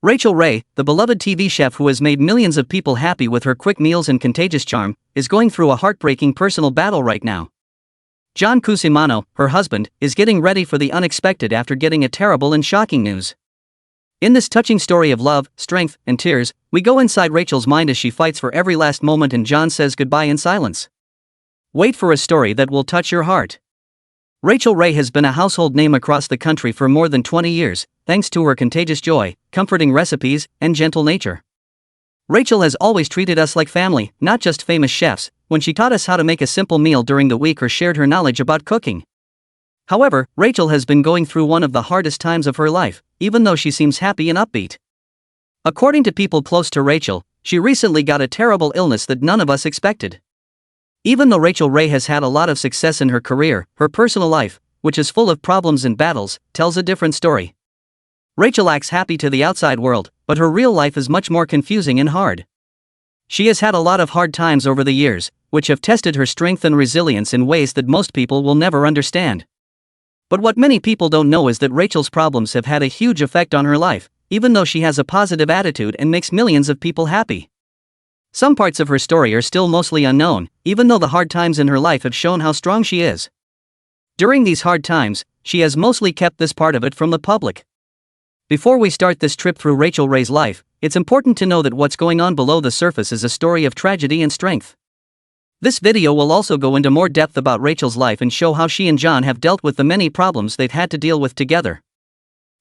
Rachael Ray, the beloved TV chef who has made millions of people happy with her quick meals and contagious charm, is going through a heartbreaking personal battle right now. John Cusimano, her husband, is getting ready for the unexpected after getting a terrible and shocking news. In this touching story of love, strength, and tears, we go inside Rachael's mind as she fights for every last moment and John says goodbye in silence. Wait for a story that will touch your heart. Rachael Ray has been a household name across the country for more than 20 years, thanks to her contagious joy, comforting recipes, and gentle nature. Rachael has always treated us like family, not just famous chefs, when she taught us how to make a simple meal during the week or shared her knowledge about cooking. However, Rachael has been going through one of the hardest times of her life, even though she seems happy and upbeat. According to people close to Rachael, she recently got a terrible illness that none of us expected. Even though Rachael Ray has had a lot of success in her career, her personal life, which is full of problems and battles, tells a different story. Rachael acts happy to the outside world, but her real life is much more confusing and hard. She has had a lot of hard times over the years, which have tested her strength and resilience in ways that most people will never understand. But what many people don't know is that Rachael's problems have had a huge effect on her life, even though she has a positive attitude and makes millions of people happy. Some parts of her story are still mostly unknown, even though the hard times in her life have shown how strong she is. During these hard times, she has mostly kept this part of it from the public. Before we start this trip through Rachael Ray's life, it's important to know that what's going on below the surface is a story of tragedy and strength. This video will also go into more depth about Rachael's life and show how she and John have dealt with the many problems they've had to deal with together.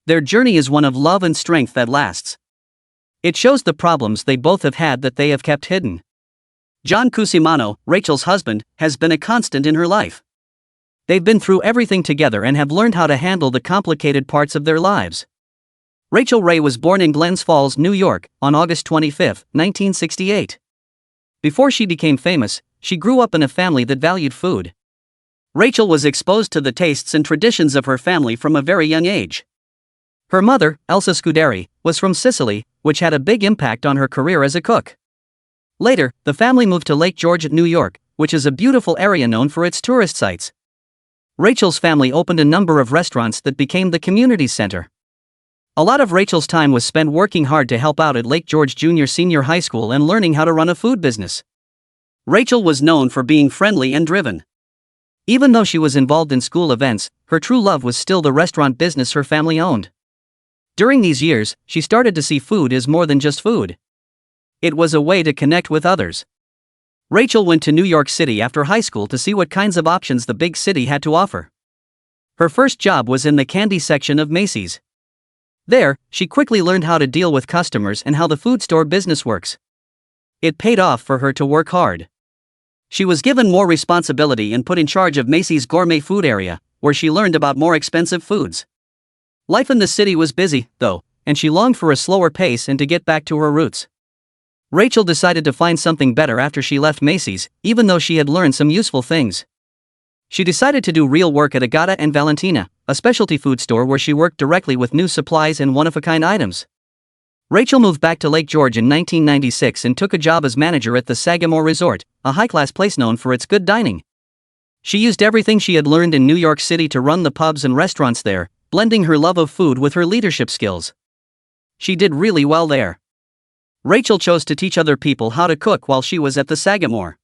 Their journey is one of love and strength that lasts. It shows the problems they both have had that they have kept hidden. John Cusimano, Rachael's husband, has been a constant in her life. They've been through everything together and have learned how to handle the complicated parts of their lives. Rachael Ray was born in Glens Falls, New York, on August 25, 1968. Before she became famous, she grew up in a family that valued food. Rachael was exposed to the tastes and traditions of her family from a very young age. Her mother, Elsa Scuderi, was from Sicily, which had a big impact on her career as a cook. Later, the family moved to Lake George, New York, which is a beautiful area known for its tourist sites. Rachael's family opened a number of restaurants that became the community center. A lot of Rachael's time was spent working hard to help out at Lake George Senior High School and learning how to run a food business. Rachael was known for being friendly and driven. Even though she was involved in school events, her true love was still the restaurant business her family owned. During these years, she started to see food as more than just food. It was a way to connect with others. Rachael went to New York City after high school to see what kinds of options the big city had to offer. Her first job was in the candy section of Macy's. There, she quickly learned how to deal with customers and how the food store business works. It paid off for her to work hard. She was given more responsibility and put in charge of Macy's gourmet food area, where she learned about more expensive foods. Life in the city was busy, though, and she longed for a slower pace and to get back to her roots. Rachael decided to find something better after she left Macy's, even though she had learned some useful things. She decided to do real work at Agata and Valentina, a specialty food store where she worked directly with new supplies and one-of-a-kind items. Rachael moved back to Lake George in 1996 and took a job as manager at the Sagamore Resort, a high-class place known for its good dining. She used everything she had learned in New York City to run the pubs and restaurants there, blending her love of food with her leadership skills. She did really well there. Rachael chose to teach other people how to cook while she was at the Sagamore.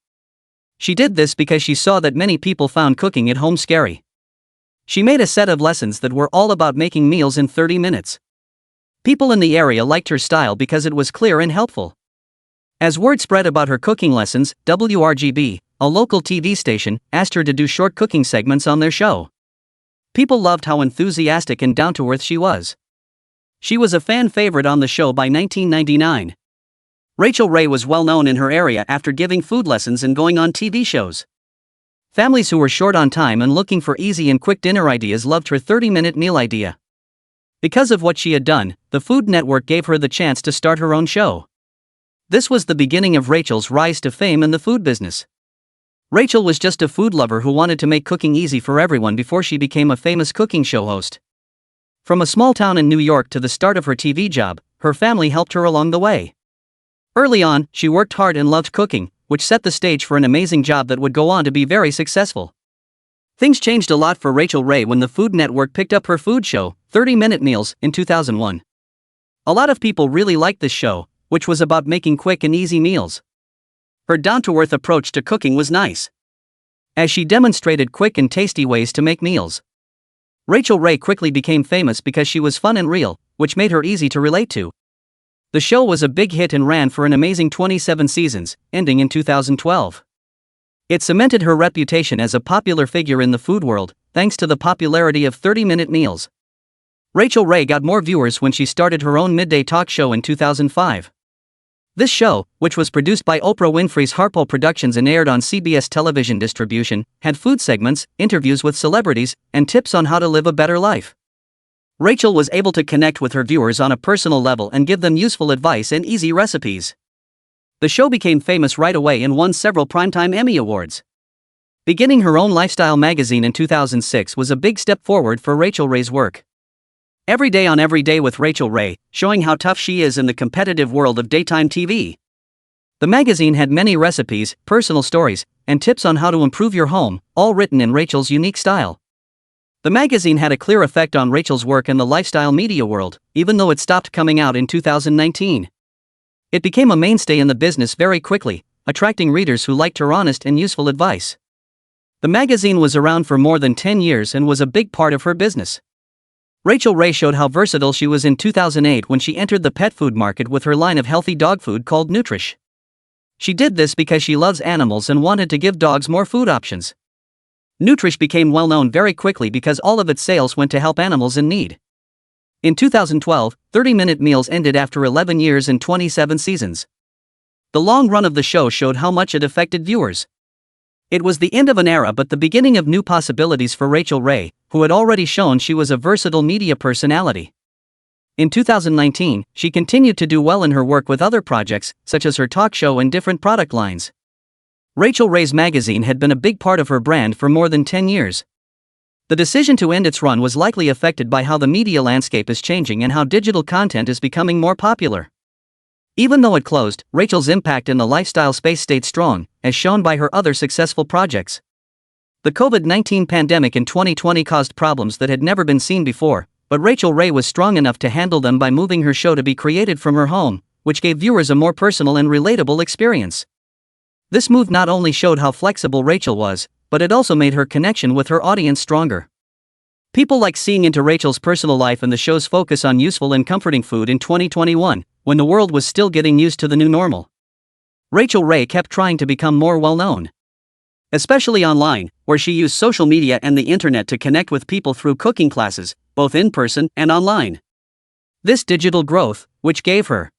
She did this because she saw that many people found cooking at home scary. She made a set of lessons that were all about making meals in 30 minutes. People in the area liked her style because it was clear and helpful. As word spread about her cooking lessons, WRGB, a local TV station, asked her to do short cooking segments on their show. People loved how enthusiastic and down-to-earth she was. She was a fan favorite on the show by 1999. Rachael Ray was well known in her area after giving food lessons and going on TV shows. Families who were short on time and looking for easy and quick dinner ideas loved her 30-minute meal idea. Because of what she had done, the Food Network gave her the chance to start her own show. This was the beginning of Rachael's rise to fame in the food business. Rachael was just a food lover who wanted to make cooking easy for everyone before she became a famous cooking show host. From a small town in New York to the start of her TV job, her family helped her along the way. Early on, she worked hard and loved cooking, which set the stage for an amazing job that would go on to be very successful. Things changed a lot for Rachael Ray when the Food Network picked up her food show, 30-Minute Meals, in 2001. A lot of people really liked this show, which was about making quick and easy meals. Her down-to-earth approach to cooking was nice, as she demonstrated quick and tasty ways to make meals. Rachael Ray quickly became famous because she was fun and real, which made her easy to relate to. The show was a big hit and ran for an amazing 27 seasons, ending in 2012. It cemented her reputation as a popular figure in the food world, thanks to the popularity of 30-minute meals. Rachael Ray got more viewers when she started her own midday talk show in 2005. This show, which was produced by Oprah Winfrey's Harpo Productions and aired on CBS television distribution, had food segments, interviews with celebrities, and tips on how to live a better life. Rachael was able to connect with her viewers on a personal level and give them useful advice and easy recipes. The show became famous right away and won several Primetime Emmy Awards. Beginning her own lifestyle magazine in 2006 was a big step forward for Rachael Ray's work. Every Day on Every Day with Rachael Ray, showing how tough she is in the competitive world of daytime TV. The magazine had many recipes, personal stories, and tips on how to improve your home, all written in Rachael's unique style. The magazine had a clear effect on Rachael's work in the lifestyle media world, even though it stopped coming out in 2019. It became a mainstay in the business very quickly, attracting readers who liked her honest and useful advice. The magazine was around for more than 10 years and was a big part of her business. Rachael Ray showed how versatile she was in 2008 when she entered the pet food market with her line of healthy dog food called Nutrish. She did this because she loves animals and wanted to give dogs more food options. Nutrish became well known very quickly because all of its sales went to help animals in need. In 2012, 30-minute meals ended after 11 years and 27 seasons. The long run of the show showed how much it affected viewers. It was the end of an era but the beginning of new possibilities for Rachael Ray, who had already shown she was a versatile media personality. In 2019, she continued to do well in her work with other projects, such as her talk show and different product lines. Rachael Ray's magazine had been a big part of her brand for more than 10 years. The decision to end its run was likely affected by how the media landscape is changing and how digital content is becoming more popular. Even though it closed, Rachael's impact in the lifestyle space stayed strong, as shown by her other successful projects. The COVID-19 pandemic in 2020 caused problems that had never been seen before, but Rachael Ray was strong enough to handle them by moving her show to be created from her home, which gave viewers a more personal and relatable experience. This move not only showed how flexible Rachael was, but it also made her connection with her audience stronger. People liked seeing into Rachael's personal life and the show's focus on useful and comforting food in 2021, when the world was still getting used to the new normal. Rachael Ray kept trying to become more well-known, especially online, where she used social media and the internet to connect with people through cooking classes, both in person and online. This digital growth, which gave her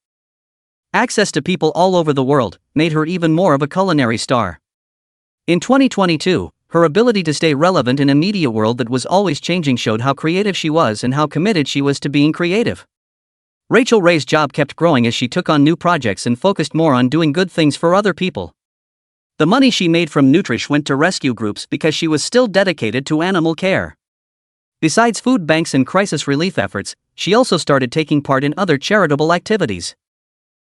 access to people all over the world, made her even more of a culinary star. In 2022, her ability to stay relevant in a media world that was always changing showed how creative she was and how committed she was to being creative. Rachael Ray's job kept growing as she took on new projects and focused more on doing good things for other people. The money she made from Nutrish went to rescue groups because she was still dedicated to animal care. Besides food banks and crisis relief efforts, she also started taking part in other charitable activities.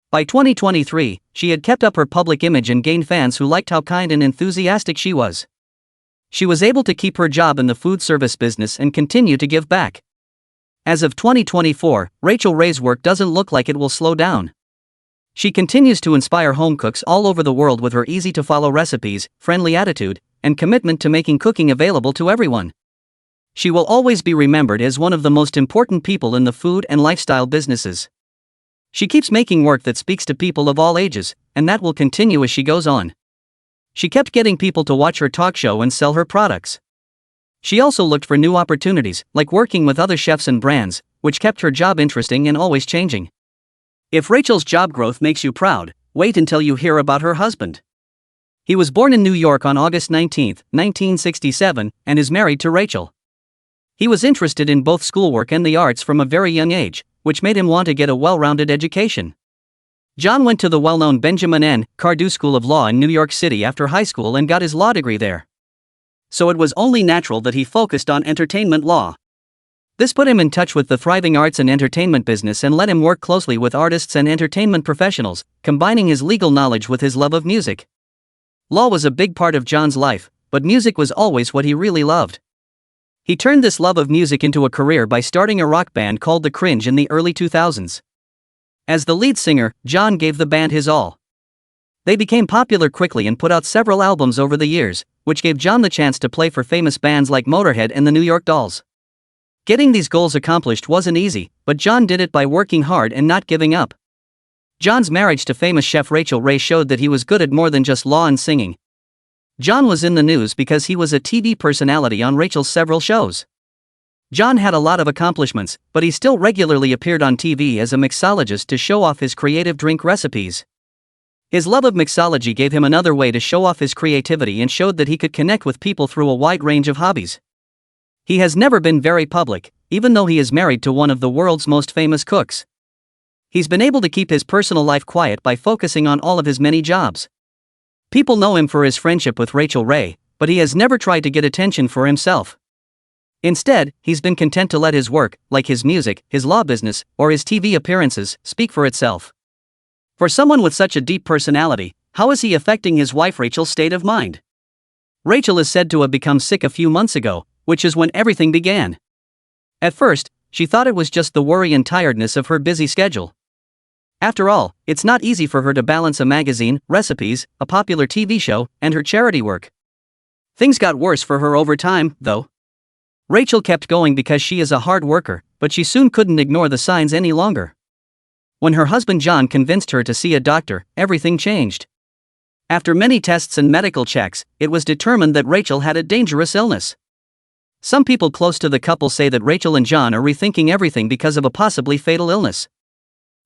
By 2023, she had kept up her public image and gained fans who liked how kind and enthusiastic she was. She was able to keep her job in the food service business and continue to give back. As of 2024, Rachael Ray's work doesn't look like it will slow down. She continues to inspire home cooks all over the world with her easy-to-follow recipes, friendly attitude, and commitment to making cooking available to everyone. She will always be remembered as one of the most important people in the food and lifestyle businesses. She keeps making work that speaks to people of all ages, and that will continue as she goes on. She kept getting people to watch her talk show and sell her products. She also looked for new opportunities, like working with other chefs and brands, which kept her job interesting and always changing. If Rachael's job growth makes you proud, wait until you hear about her husband. He was born in New York on August 19, 1967, and is married to Rachael. He was interested in both schoolwork and the arts from a very young age, which made him want to get a well-rounded education. John went to the well-known Benjamin N. Cardew School of Law in New York City after high school and got his law degree there. So it was only natural that he focused on entertainment law. This put him in touch with the thriving arts and entertainment business and let him work closely with artists and entertainment professionals, combining his legal knowledge with his love of music. Law was a big part of John's life, but music was always what he really loved. He turned this love of music into a career by starting a rock band called The Cringe in the early 2000s. As the lead singer, John gave the band his all. They became popular quickly and put out several albums over the years, which gave John the chance to play for famous bands like Motorhead and the New York Dolls. Getting these goals accomplished wasn't easy, but John did it by working hard and not giving up. John's marriage to famous chef Rachael Ray showed that he was good at more than just law and singing. John was in the news because he was a TV personality on Rachel's several shows. John had a lot of accomplishments, but he still regularly appeared on TV as a mixologist to show off his creative drink recipes. His love of mixology gave him another way to show off his creativity and showed that he could connect with people through a wide range of hobbies. He has never been very public, even though he is married to one of the world's most famous cooks. He's been able to keep his personal life quiet by focusing on all of his many jobs. People know him for his friendship with Rachael Ray, but he has never tried to get attention for himself. Instead, he's been content to let his work, like his music, his law business, or his TV appearances, speak for itself. For someone with such a deep personality, how is he affecting his wife Rachel's state of mind? Rachael is said to have become sick a few months ago, which is when everything began. At first, she thought it was just the worry and tiredness of her busy schedule. After all, it's not easy for her to balance a magazine, recipes, a popular TV show, and her charity work. Things got worse for her over time, though. Rachael kept going because she is a hard worker, but she soon couldn't ignore the signs any longer. When her husband John convinced her to see a doctor, everything changed. After many tests and medical checks, it was determined that Rachael had a dangerous illness. Some people close to the couple say that Rachael and John are rethinking everything because of a possibly fatal illness.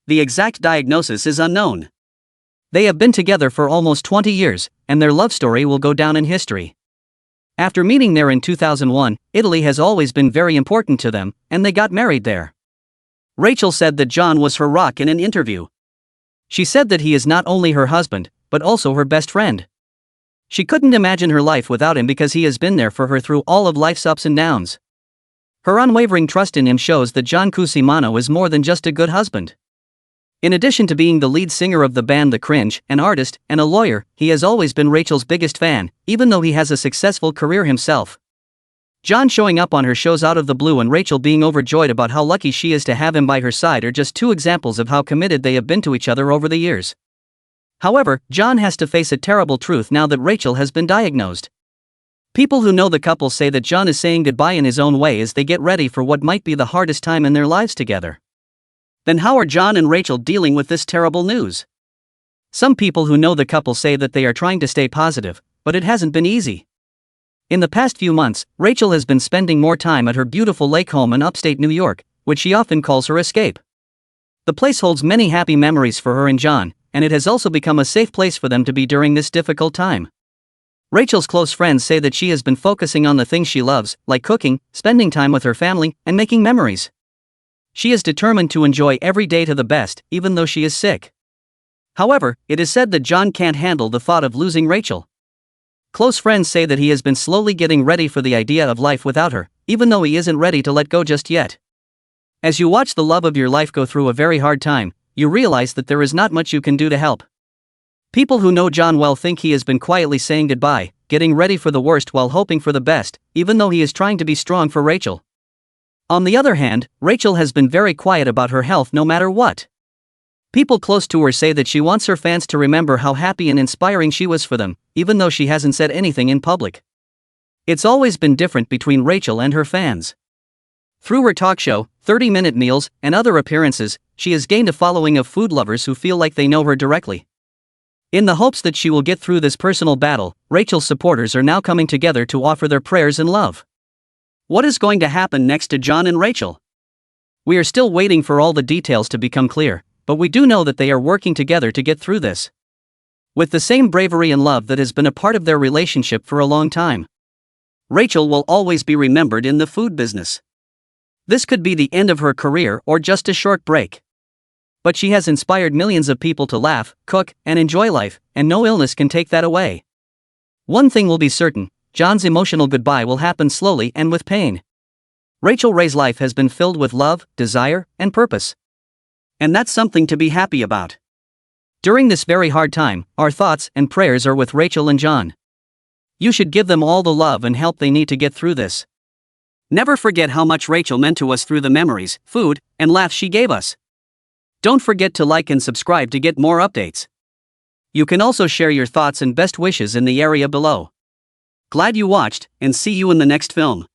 The exact diagnosis is unknown. They have been together for almost 20 years, and their love story will go down in history. After meeting there in 2001, Italy has always been very important to them, and they got married there. Rachael said that John was her rock in an interview. She said that he is not only her husband, but also her best friend. She couldn't imagine her life without him because he has been there for her through all of life's ups and downs. Her unwavering trust in him shows that John Cusimano is more than just a good husband. In addition to being the lead singer of the band The Cringe, an artist, and a lawyer, he has always been Rachel's biggest fan, even though he has a successful career himself. John showing up on her shows out of the blue and Rachael being overjoyed about how lucky she is to have him by her side are just two examples of how committed they have been to each other over the years. However, John has to face a terrible truth now that Rachael has been diagnosed. People who know the couple say that John is saying goodbye in his own way as they get ready for what might be the hardest time in their lives together. Then how are John and Rachael dealing with this terrible news? Some people who know the couple say that they are trying to stay positive, but it hasn't been easy. In the past few months, Rachael has been spending more time at her beautiful lake home in upstate New York, which she often calls her escape. The place holds many happy memories for her and John, and it has also become a safe place for them to be during this difficult time. Rachel's close friends say that she has been focusing on the things she loves, like cooking, spending time with her family, and making memories. She is determined to enjoy every day to the best, even though she is sick. However, it is said that John can't handle the thought of losing Rachael. Close friends say that he has been slowly getting ready for the idea of life without her, even though he isn't ready to let go just yet. As you watch the love of your life go through a very hard time, you realize that there is not much you can do to help. People who know John well think he has been quietly saying goodbye, getting ready for the worst while hoping for the best, even though he is trying to be strong for Rachael. On the other hand, Rachael has been very quiet about her health no matter what. People close to her say that she wants her fans to remember how happy and inspiring she was for them, even though she hasn't said anything in public. It's always been different between Rachael and her fans. Through her talk show, 30-minute meals, and other appearances, she has gained a following of food lovers who feel like they know her directly. In the hopes that she will get through this personal battle, Rachel's supporters are now coming together to offer their prayers and love. What is going to happen next to John and Rachael? We are still waiting for all the details to become clear, but we do know that they are working together to get through this. With the same bravery and love that has been a part of their relationship for a long time. Rachael will always be remembered in the food business. This could be the end of her career or just a short break. But she has inspired millions of people to laugh, cook, and enjoy life, and no illness can take that away. One thing will be certain, John's emotional goodbye will happen slowly and with pain. Rachael Ray's life has been filled with love, desire, and purpose. And that's something to be happy about. During this very hard time, our thoughts and prayers are with Rachael and John. You should give them all the love and help they need to get through this. Never forget how much Rachael meant to us through the memories, food, and laughs she gave us. Don't forget to like and subscribe to get more updates. You can also share your thoughts and best wishes in the area below. Glad you watched, and see you in the next film.